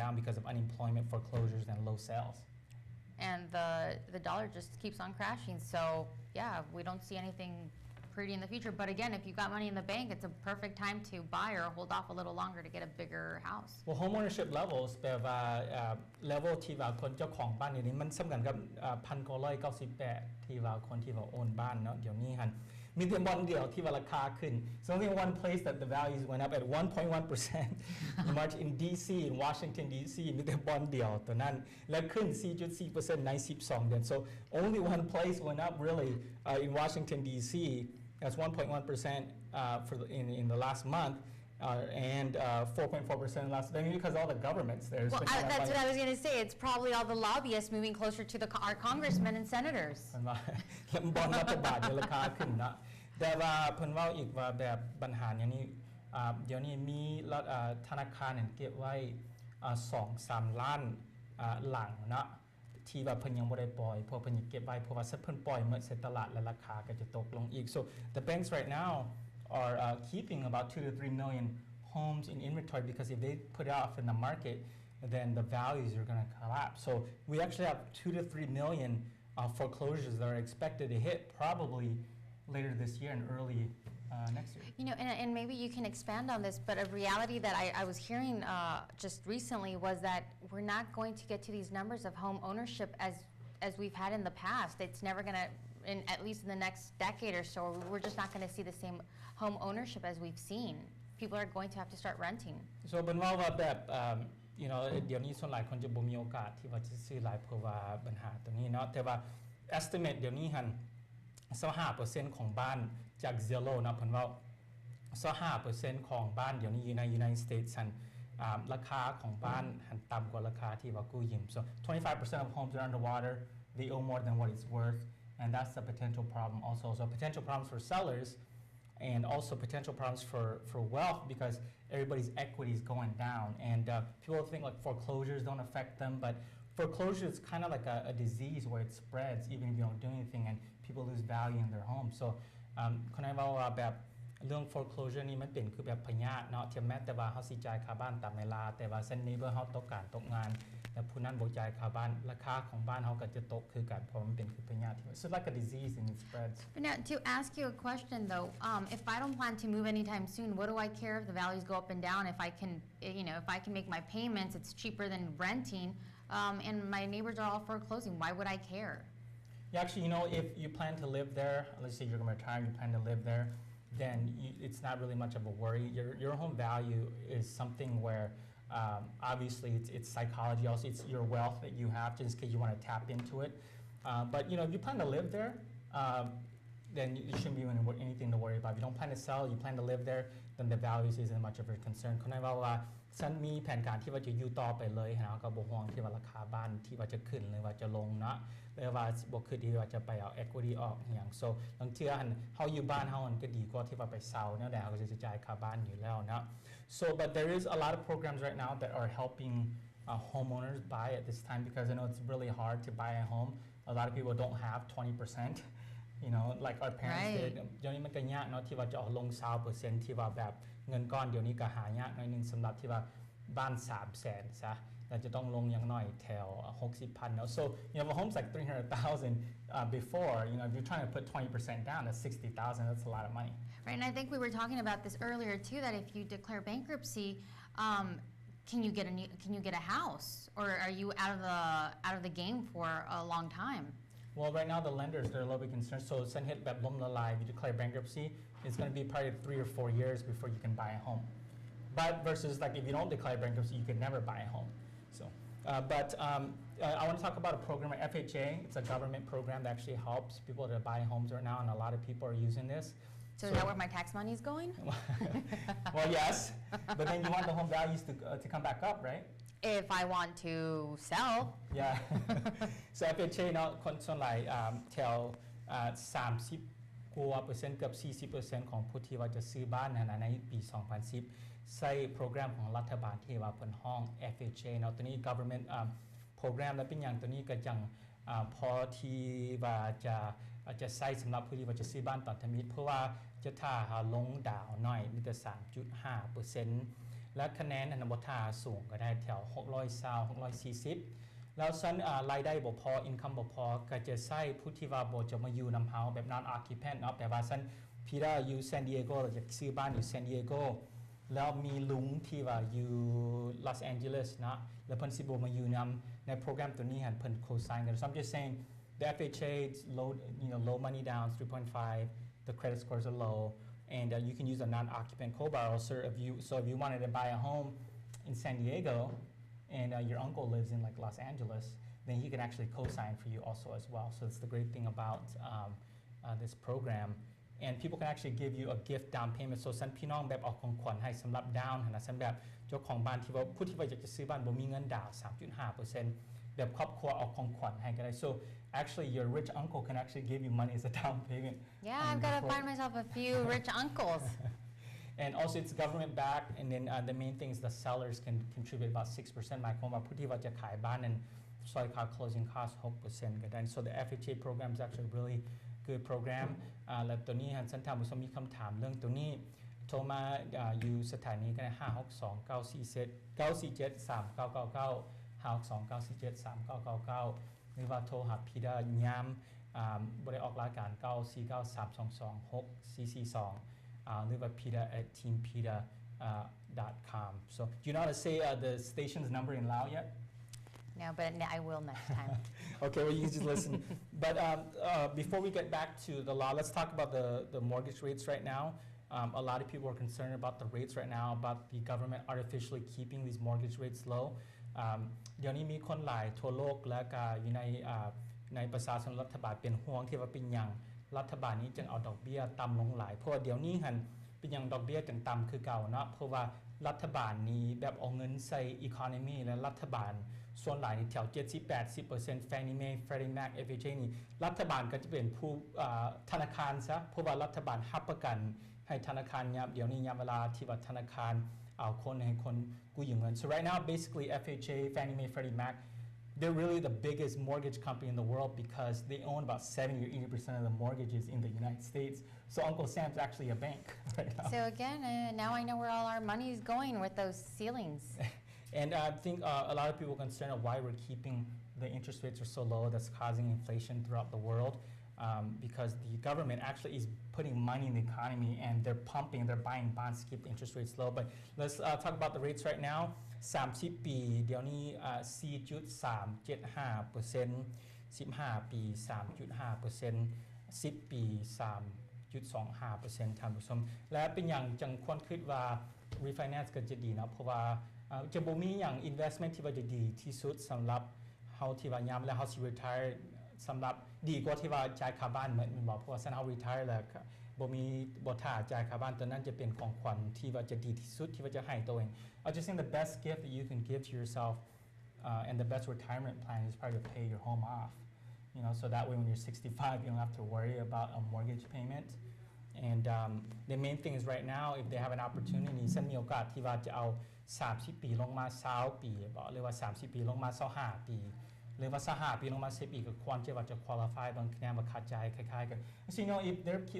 down because of unemployment, foreclosures, and low sales. And the dollar just keeps on crashing. So yeah, we don't see anything pretty in the future. But again, if you've got money in the bank, it's a perfect time to buy or hold off a little longer to get a bigger house. Well, home ownership levels แปลว่า level ที่ว่าคนเจ้าของบ้านนี่มันสำคัญกับ1,998ที่ว่าคนที่ว่าโอนบ้านเนาะเดี๋ยวนี้ฮันมีแต่บอนเดียวที่ว่าราคาขึ้น So only one place that the values went up at 1.1% in March in DC in Washington DC มีแต่บอนเดียวตัวนั้นและขึ้น 4.4% ใน12เดือน So only one place went up really in Washington DC that's 1.1% for in the last month and 4.4% last maybe because all the governments there. Well, that's what I was going to say. It's probably all the lobbyists moving closer to our congressmen and senators. บอนรัฐบาลราคาขึ้นนะแต่ว่าเพิ่นว่าอีกว่าแบบปัญหาอย่างนี้เดี๋ยวนี้มีธนาคารเก็บไว้2-3 ล้านหลังนะที่ว่าเพิ่นยังบ่ได้ปล่อยเพราะเพิ่นเก็บไว้เพราะว่าเพิ่นปล่อยเมื่อเสร็จตลาดและราคาก็จะตกลงอีก So the banks right now are keeping about 2 to 3 million homes in inventory because if they put it off in the market then the values are going to collapse. So we actually have 2 to 3 million foreclosures that are expected to hit probably later this year and early next year. You know, and maybe you can expand on this, but a reality that I was hearing just recently was that we're not going to get to these numbers of home ownership as we've had in the past. It's never going to, at least in the next decade or so, we're just not going to see the same home ownership as we've seen. People are going to have to start renting. So เป็นว่าแบบyou know เดี๋ยวนี้ส่วนหลายคนจะบ่มีโอกาสที่ว่าจะซื้อหลายเพราะว่าปัญหาตรงนี้เนาะแต่ว่า estimate เดี๋ยวนี้หัน25% ของบ้านจาก Zillow นะผมว่า25% ของบ้านเดี๋ยวนี้ใน United States หันราคาของบ้านหันต่ำกว่าราคาที่ว่ากู้ยืม So 25% of homes are underwater. They owe more than what it's worth, and that's the potential problem also. So potential problems for sellers, and also potential problems for wealth because everybody's equity is going down. And people think like foreclosures don't affect them, but foreclosure is kind of like a disease where it spreads even if you don't do anything, and people lose value in their home. So คนนั้นว่าแบบเรื่อง foreclosure นี่มันเป็นคือแบบพยาธิเนาะที่แม้แต่ว่าเขาสิจ่ายค่าบ้านตามเวลาแต่ว่าเส้นนี้เพื่อเขาตกงานแต่ผู้นั้นบ่จ่ายค่าบ้านราคาของบ้านเขาก็จะตกคือกันเพราะมันเป็นคือพยาธิ So it's like a disease and it spreads. But now to ask you a question though, if I don't plan to move anytime soon, what do I care if the values go up and down? If I can, if I can make my payments, it's cheaper than renting, and my neighbors are all foreclosing. Why would I care? Yeah, actually, if you plan to live there, let's say you're going to retire, you plan to live there, then it's not really much of a worry. Your home value is something where obviously it's psychology also. It's your wealth that you have just in case you want to tap into it. But if you plan to live there, then you shouldn't be anything to worry about. If you don't plan to sell, you plan to live there, then the values isn't much of a concern. คนนั้นว่าฉันมีแผนการที่ว่าจะอยู่ต่อไปเลยนะก็บ่ห่วงที่ว่าราคาบ้านที่ว่าจะขึ้นหรือว่าจะลงนะหรือว่าบ่คือที่ว่าจะไปเอา equity ออกอย่าง so บางเทื่อเฮาอยู่บ้านเฮามันก็ดีกว่าที่ว่าไปเซาแนวใดเฮาก็จะจ่ายค่าบ้านอยู่แล้วนะ So but there is a lot of programs right now that are helping homeowners buy at this time because I know it's really hard to buy a home. A lot of people don't have 20%. Like our parents did เดี๋ยวนี้มันก็ยากเนาะที่ว่าจะออกลง 20% ที่ว่าแบบเงินก้อนเดี๋ยวนี้ก็หายากหน่อยนึงสำหรับที่ว่าบ้าน 300,000 ซะเราจะต้องลงอย่างน้อยแถว 60,000 เนาะ So if a home's like 300,000 before, if you're trying to put 20% down, that's 60,000. That's a lot of money. Right, and I think we were talking about this earlier too. That if you declare bankruptcy, can you get a house, or are you out of the game for a long time? Well, right now the lenders, they're a little bit concerned. So เส้นเฮ็ดแบบล้มละลาย if you declare bankruptcy, it's going to be probably 3 or 4 years before you can buy a home. But versus like if you don't declare bankruptcy, you could never buy a home. So, I want to talk about a program at FHA. It's a government program that actually helps people to buy homes right now, and a lot of people are using this. So is that where my tax money is going? Well, yes, but then you want the home values to come back up, right? If I want to sell. Yeah. So FHA เนาะคนส่วนใหญ่แถว30 กว่าเปอร์เซ็นต์เกือบ 40% ของผู้ที่ว่าจะซื้อบ้านในปี 2010 ใช้โปรแกรมของรัฐบาลที่ว่าเพิ่นห้อง FHA เนาะตัวนี้ government program และเป็นอย่างตัวนี้ก็จังพอที่ว่าจะใช้สำหรับผู้ที่ว่าจะซื้อบ้านตอนทมิตเพราะว่าจะถ้าลงดาวหน่อยมีแต่ 3.5% และคะแนนอันบทาสูงก็ได้แถว620 640แล้วฉันรายได้บ่พอ income บ่พอก็จะใช้ผู้ที่ว่าบ่จะมาอยู่นำเฮาแบบ non occupant เนาะแต่ว่าฉันพี่ได้อยู่ซานดิเอโกเราจะซื้อบ้านอยู่ซานดิเอโกแล้วมีลุงที่ว่าอยู่ลอสแองเจลิสนะแล้วเพิ่นสิบ่มาอยู่นำในโปรแกรมตัวนี้หันเพิ่น co-sign กัน so I'm just saying the FHA low low money down 3.5 the credit scores are low and you can use a non-occupant co-borrow so if you wanted to buy a home in San Diego and your uncle lives in like Los Angeles then he can actually co-sign for you also as well so it's the great thing about this program and people can actually give you a gift down payment so ฉันพี่น้องแบบเอาของขวัญให้สำหรับดาวน์นะฉันแบบเจ้าของบ้านที่ว่าผู้ที่ว่าอยากจะซื้อบ้านบ่มีเงินดาวน์ 3.5% แบบครอบครัวเอาของขวัญให้ก็ได้ so actually your rich uncle can actually give you money as a down payment Yeah, I've got to find myself a few rich uncles. And also it's government backed and then the main thing is the sellers can contribute about 6% หมายความว่าผู้ที่ว่าจะขายบ้านนั้นซอยค่า closing cost 6% ก็ได้ so the FHA program is actually really good program แล้วตัวนี้ฉันถามว่ามีคำถามเรื่องตัวนี้โทรมาอยู่สถานีกัน562-947-3999 562-947-3999 หรือว่าโทรหาพีดายามบริออกรายการ 949-322-6442 หรือว่า pida@teampida.com so do you know how to say the station's number in Lao yet? No, but I will next time. Okay, well, you can just listen. But before we get back to the law, let's talk about the mortgage rates right now. A lot of people are concerned about the rates right now, about the government artificially keeping these mortgage rates low. เดี๋ยวนี้มีคนหลายทั่วโลกและก็อยู่ในประชาชนรัฐบาลเป็นห่วงที่ว่าเป็นอย่างรัฐบาลนี้จึงเอาดอกเบี้ยต่ำลงหลายเพราะว่าเดี๋ยวนี้หันเป็นอย่างดอกเบี้ยจึงต่ำคือเก่าเนาะเพราะว่ารัฐบาลนี้แบบเอาเงินใส่ economy และรัฐบาลส่วนหลายนี่แถว 70-80% Fannie Mae Freddie Mac FHA นี่รัฐบาลก็จะเป็นผู้ธนาคารซะเพราะว่ารัฐบาลรับประกันให้ธนาคารเดี๋ยวนี้ยามเวลาที่ว่าธนาคารเอาคนให้คนกู้ยืมเงิน so right now basically FHA Fannie Mae Freddie Mac they're really the biggest mortgage company in the world because they own about 70 or 80% of the mortgages in the United States so Uncle Sam's actually a bank right now. So again, now I know where all our money is going with those ceilings. And I think a lot of people are concerned of why we're keeping the interest rates are so low that's causing inflation throughout the world because the government actually is putting money in the economy and they're buying bonds to keep the interest rates low. But let's talk about the rates right now. 30 ปีเดี๋ยวนี้ 4.375% 15 ปี 3.5% 10 ปี 3.25% ท่านผู้ชมและเป็นอย่างจังควรคิดว่า refinance ก็จะดีนะเพราะว่าจะบ่มีอย่าง investment ที่ว่าจะดีที่สุดสำหรับเฮาที่ว่ายามแล้วเฮาสิ retire สำหรับดีกว่าที่ว่าจ่ายค่าบ้านเหมือนบอกเพราะว่าฉันเฮา retire แล้วบ่ท่าจ่ายค่าบ้านตัวนั้นจะเป็นของขวัญที่ว่าจะดีที่สุดที่ว่าจะให้ตัวเอง I just think the best gift that you can give to yourself and the best retirement plan is probably to pay your home off so that way when you're 65 you don't have to worry about a mortgage payment and the main thing is right now if they have an opportunity ฉันมีโอกาสที่ว่าจะเอา30 ปีลงมา20 ปีบอกเลยว่า30 ปีลงมา25 ปีหรือว่า25 ปีลงมา10 ปีก็ควรจะว่าจะ qualify บางคะแนนว่าขาดใจคล้ายๆกัน so if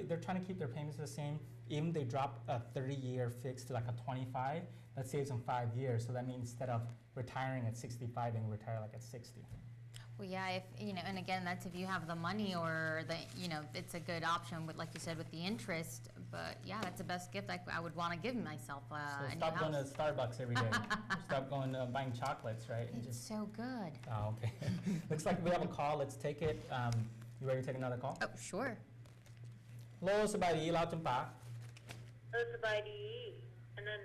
they're trying to keep their payments the same even they drop a 30-year fixed to like a 25 that saves them 5 years so that means instead of retiring at 65 they can retire like at 60 Well, yeah, if and again, that's if you have the money or it's a good option with, like you said, with the interest. But yeah, that's the best gift I would want to give myself. So stop going to Starbucks every day. Stop going buying chocolates, right? It's so good. Oh, okay. Looks like we have a call. Let's take it. You ready to take another call? Oh, sure. Hello, สบายดีลาวจำปาสบายดีอันนั้น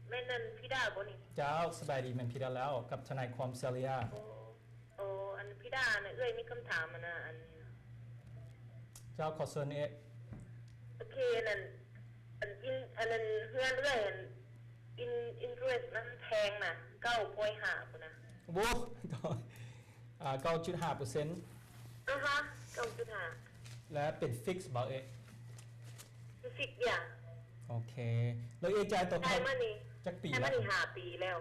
แม่นั่นพี่ดาบ่นี่เจ้าสบายดีแม่นพี่ดาแล้วกับทนายความเซเลียอันพี่ดาเนี่ยมีคำถามนะเจ้าขอเชิญโอเคอันนั้นเฮือนinterest มันแพงนะ9.5พุ่นนะโว้9.5%ฮะ 9.5 และเป็นฟิกซ์บ่ฟิกอย่างโอเคแล้วจ่ายตัวเท่าจักปีแล้ว5 ปีแล้ว